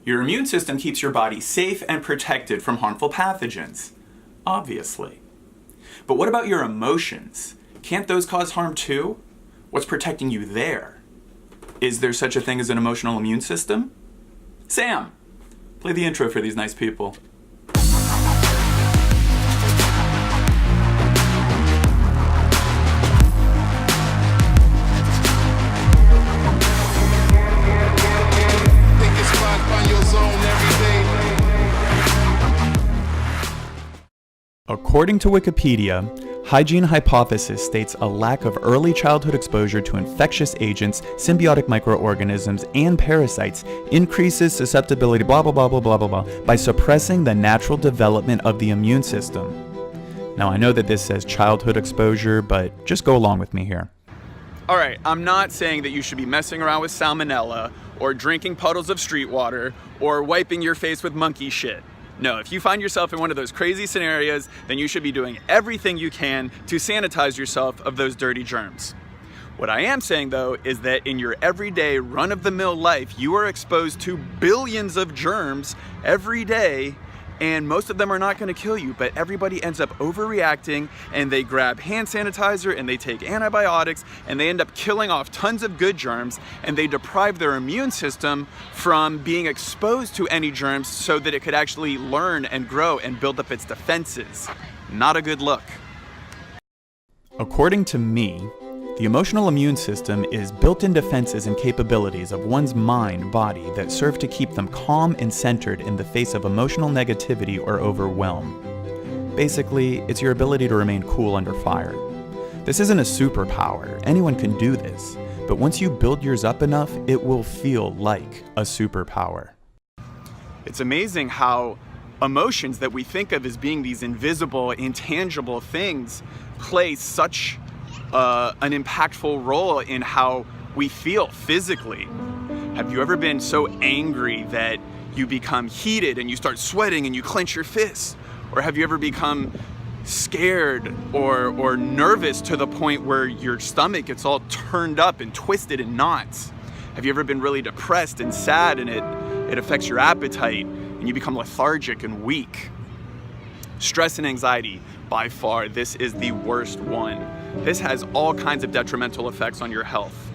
Your immune system keeps your body safe and protected from harmful pathogens, obviously. But what about your emotions? Can't those cause harm too? What's protecting you there? Is there such a thing as an emotional immune system? Sam, play the intro for these nice people. According to Wikipedia, hygiene hypothesis states a lack of early childhood exposure to infectious agents, symbiotic microorganisms, and parasites increases susceptibility blah blah blah blah blah blah blah by suppressing the natural development of the immune system. Now I know that this says childhood exposure, but just go along with me here. Alright, I'm not saying that you should be messing around with salmonella, or drinking puddles of street water, or wiping your face with monkey shit. No, if you find yourself in one of those crazy scenarios, then you should be doing everything you can to sanitize yourself of those dirty germs. What I am saying though is that in your everyday run-of-the-mill life, you are exposed to billions of germs every day, and most of them are not going to kill you, but everybody ends up overreacting and they grab hand sanitizer and they take antibiotics and they end up killing off tons of good germs, and they deprive their immune system from being exposed to any germs so that it could actually learn and grow and build up its defenses. Not a good look. According to me, the emotional immune system is built-in defenses and capabilities of one's mind, body that serve to keep them calm and centered in the face of emotional negativity or overwhelm. Basically, it's your ability to remain cool under fire. This isn't a superpower, anyone can do this, but once you build yours up enough, it will feel like a superpower. It's amazing how emotions that we think of as being these invisible, intangible things play such an impactful role in how we feel physically. Have you ever been so angry that you become heated and you start sweating and you clench your fists? Or have you ever become scared or nervous to the point where your stomach gets all turned up and twisted in knots? Have you ever been really depressed and sad and it affects your appetite and you become lethargic and weak? Stress and anxiety, by far, this is the worst one. This has all kinds of detrimental effects on your health.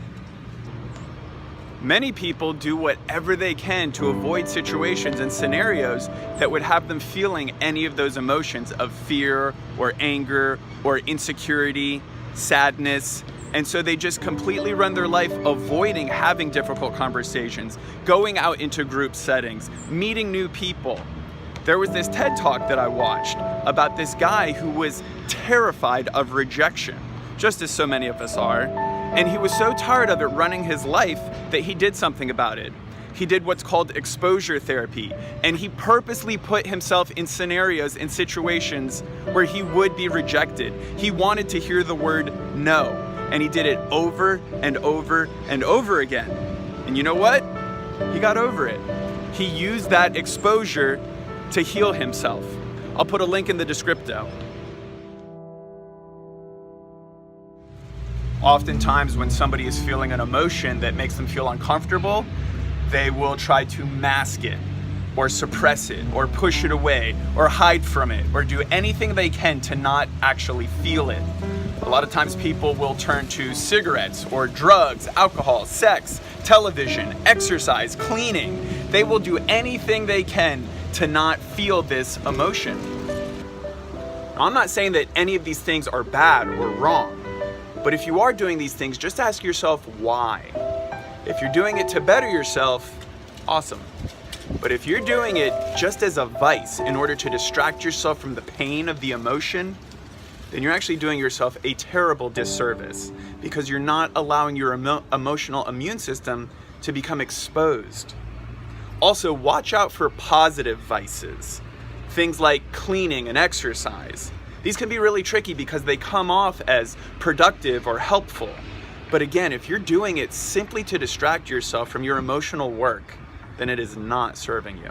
Many people do whatever they can to avoid situations and scenarios that would have them feeling any of those emotions of fear or anger or insecurity, sadness, and so they just completely run their life avoiding having difficult conversations, going out into group settings, meeting new people. There was this TED Talk that I watched about this guy who was terrified of rejection, just as so many of us are. And he was so tired of it running his life that he did something about it. He did what's called exposure therapy, and he purposely put himself in scenarios and situations where he would be rejected. He wanted to hear the word no, and he did it over and over and over again. And you know what? He got over it. He used that exposure to heal himself. I'll put a link in the descripto. Oftentimes when somebody is feeling an emotion that makes them feel uncomfortable, they will try to mask it or suppress it or push it away or hide from it or do anything they can to not actually feel it. A lot of times people will turn to cigarettes or drugs, alcohol, sex, television, exercise, cleaning. They will do anything they can to not feel this emotion. Now, I'm not saying that any of these things are bad or wrong, but if you are doing these things, just ask yourself why. If you're doing it to better yourself, awesome. But if you're doing it just as a vice in order to distract yourself from the pain of the emotion, then you're actually doing yourself a terrible disservice because you're not allowing your emotional immune system to become exposed. Also, watch out for positive vices. Things like cleaning and exercise. These can be really tricky because they come off as productive or helpful. But again, if you're doing it simply to distract yourself from your emotional work, then it is not serving you.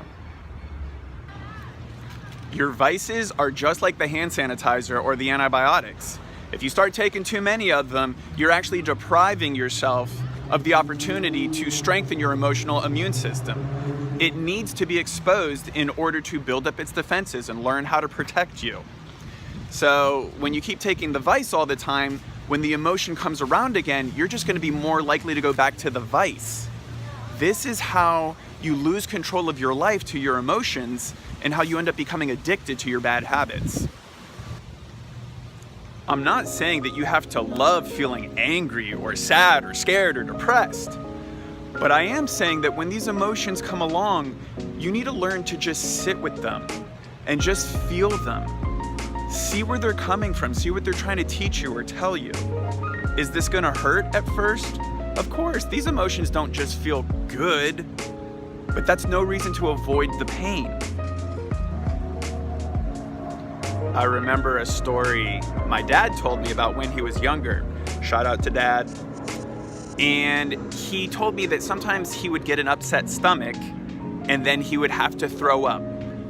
Your vices are just like the hand sanitizer or the antibiotics. If you start taking too many of them, you're actually depriving yourself of the opportunity to strengthen your emotional immune system. It needs to be exposed in order to build up its defenses and learn how to protect you. So when you keep taking the vice all the time, when the emotion comes around again, you're just going to be more likely to go back to the vice. This is how you lose control of your life to your emotions and how you end up becoming addicted to your bad habits. I'm not saying that you have to love feeling angry or sad or scared or depressed, but I am saying that when these emotions come along, you need to learn to just sit with them and just feel them. See where they're coming from, see what they're trying to teach you or tell you. Is this gonna hurt at first? Of course, these emotions don't just feel good, but that's no reason to avoid the pain. I remember a story my dad told me about when he was younger. Shout out to Dad. And he told me that sometimes he would get an upset stomach and then he would have to throw up.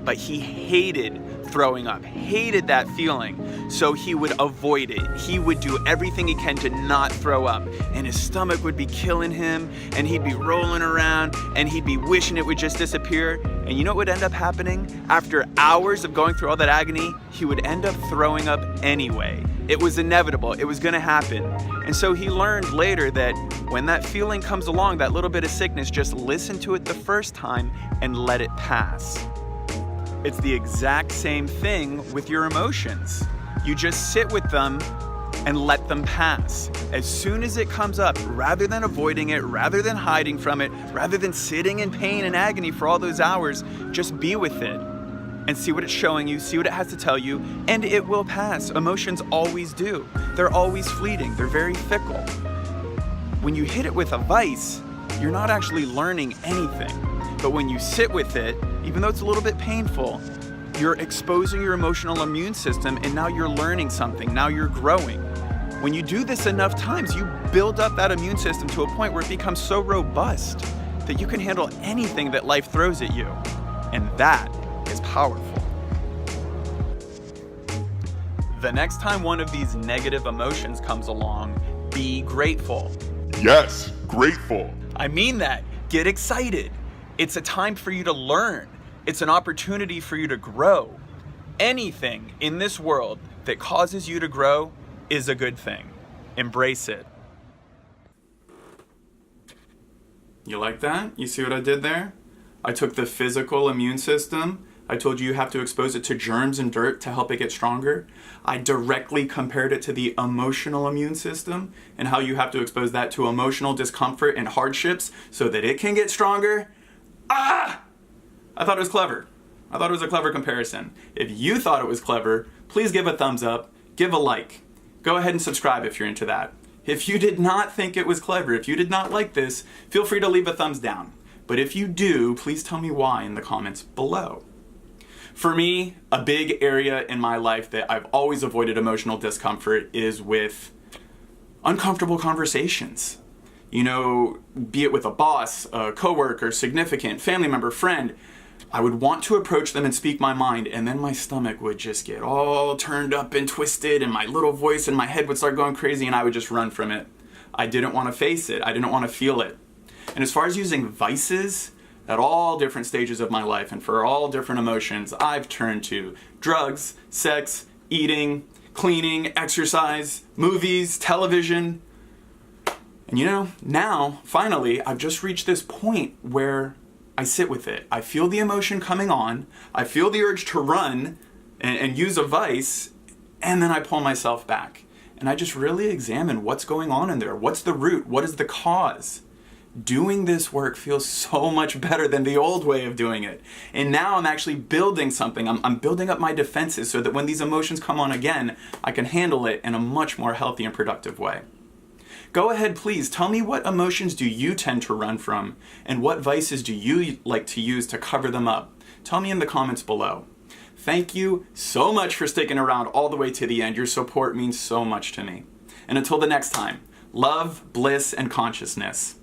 But he hated throwing up, hated that feeling. So he would avoid it. He would do everything he can to not throw up. And his stomach would be killing him and he'd be rolling around and he'd be wishing it would just disappear. And you know what would end up happening? After hours of going through all that agony, he would end up throwing up anyway. It was inevitable, it was gonna happen. And so he learned later that when that feeling comes along, that little bit of sickness, just listen to it the first time and let it pass. It's the exact same thing with your emotions. You just sit with them and let them pass. As soon as it comes up, rather than avoiding it, rather than hiding from it, rather than sitting in pain and agony for all those hours, just be with it and see what it's showing you, see what it has to tell you, and it will pass. Emotions always do. They're always fleeting. They're very fickle. When you hit it with a vice, you're not actually learning anything. But when you sit with it, even though it's a little bit painful, you're exposing your emotional immune system and now you're learning something, now you're growing. When you do this enough times, you build up that immune system to a point where it becomes so robust that you can handle anything that life throws at you. And that is powerful. The next time one of these negative emotions comes along, be grateful. Yes, grateful. I mean that. Get excited. It's a time for you to learn. It's an opportunity for you to grow. Anything in this world that causes you to grow is a good thing. Embrace it. You like that? You see what I did there? I took the physical immune system. I told you have to expose it to germs and dirt to help it get stronger. I directly compared it to the emotional immune system and how you have to expose that to emotional discomfort and hardships so that it can get stronger. I thought it was clever. I thought it was a clever comparison. If you thought it was clever, please give a thumbs up, give a like. Go ahead and subscribe if you're into that. If you did not think it was clever, if you did not like this, feel free to leave a thumbs down. But if you do, please tell me why in the comments below. For me, a big area in my life that I've always avoided emotional discomfort is with uncomfortable conversations. You know, be it with a boss, a coworker, significant, family member, friend, I would want to approach them and speak my mind, and then my stomach would just get all turned up and twisted, and my little voice in my head would start going crazy, and I would just run from it. I didn't want to face it. I didn't want to feel it. And as far as using vices, at all different stages of my life and for all different emotions, I've turned to drugs, sex, eating, cleaning, exercise, movies, television. And you know, now, finally, I've just reached this point where I sit with it. I feel the emotion coming on. I feel the urge to run and use a vice, and then I pull myself back. And I just really examine what's going on in there. What's the root? What is the cause? Doing this work feels so much better than the old way of doing it. And now I'm actually building something. I'm building up my defenses so that when these emotions come on again, I can handle it in a much more healthy and productive way. Go ahead, please. Tell me, what emotions do you tend to run from, and what vices do you like to use to cover them up? Tell me in the comments below. Thank you so much for sticking around all the way to the end. Your support means so much to me. And until the next time, love, bliss, and consciousness.